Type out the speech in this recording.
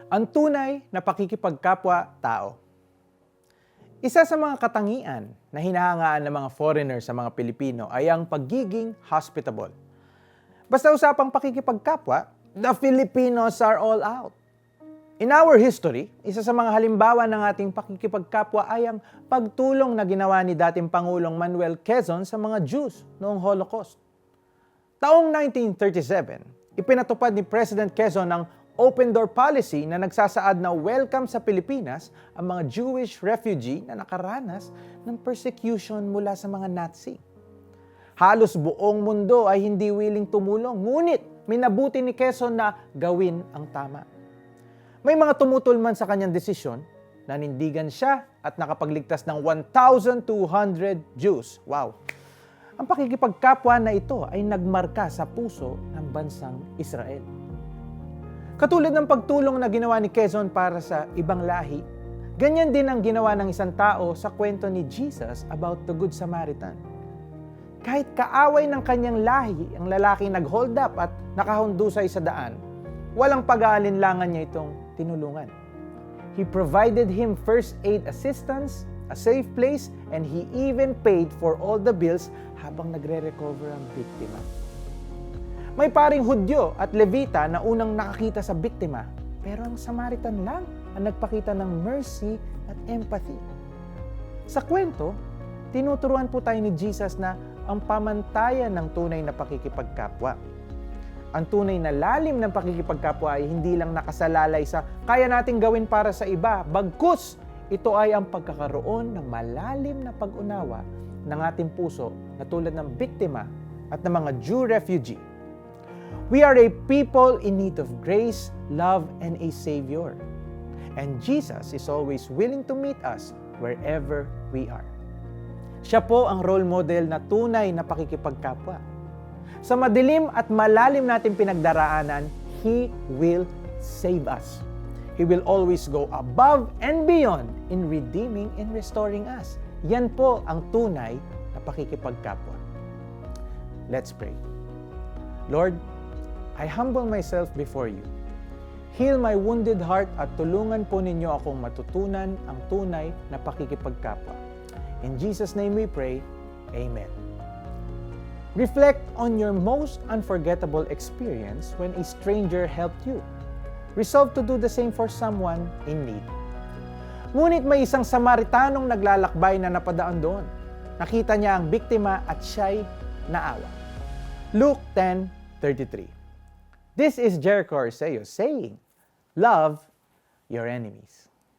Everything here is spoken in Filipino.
Ang tunay na pakikipagkapwa-tao. Isa sa mga katangian na hinahangaan ng mga foreigner sa mga Pilipino ay ang pagiging hospitable. Basta usapang pakikipagkapwa, the Filipinos are all out. In our history, isa sa mga halimbawa ng ating pakikipagkapwa ay ang pagtulong na ginawa ni dating Pangulong Manuel Quezon sa mga Jews noong Holocaust. Taong 1937, ipinatupad ni President Quezon ang open door policy na nagsasaad na welcome sa Pilipinas ang mga Jewish refugee na nakaranas ng persecution mula sa mga Nazi. Halos buong mundo ay hindi willing tumulong, ngunit minabuti ni Quezon na gawin ang tama. May mga tumutulman sa kanyang desisyon, nanindigan siya at nakapagligtas ng 1,200 Jews. Wow! Ang pakikipagkapwa na ito ay nagmarka sa puso ng bansang Israel. Katulad ng pagtulong na ginawa ni Quezon para sa ibang lahi, ganyan din ang ginawa ng isang tao sa kwento ni Jesus about the Good Samaritan. Kahit kaaway ng kanyang lahi, ang lalaking nag-hold up at nakahundusay sa daan, walang pag-aalinlangan niya itong tinulungan. He provided him first aid assistance, a safe place, and he even paid for all the bills habang nagre-recover ang biktima. May paring Hudyo at Levita na unang nakakita sa biktima, pero ang Samaritan lang ang nagpakita ng mercy at empathy. Sa kwento, tinuturuan po tayo ni Jesus na ang pamantayan ng tunay na pakikipagkapwa. Ang tunay na lalim ng pakikipagkapwa ay hindi lang nakasalalay sa kaya nating gawin para sa iba, bagkus ito ay ang pagkakaroon ng malalim na pag-unawa ng ating puso na tulad ng biktima at ng mga Jew refugee. We are a people in need of grace, love, and a Savior. And Jesus is always willing to meet us wherever we are. Siya po ang role model na tunay na pakikipagkapwa. Sa madilim at malalim natin pinagdaraanan, He will save us. He will always go above and beyond in redeeming and restoring us. Yan po ang tunay na pakikipagkapwa. Let's pray. Lord, I humble myself before you. Heal my wounded heart at tulungan po ninyo akong matutunan ang tunay na pakikipagkapwa. In Jesus' name we pray, Amen. Reflect on your most unforgettable experience when a stranger helped you. Resolve to do the same for someone in need. Ngunit may isang Samaritanong naglalakbay na napadaan doon. Nakita niya ang biktima at siya'y naawa. Luke 10:33. This is Jericho Arceo saying, love your enemies.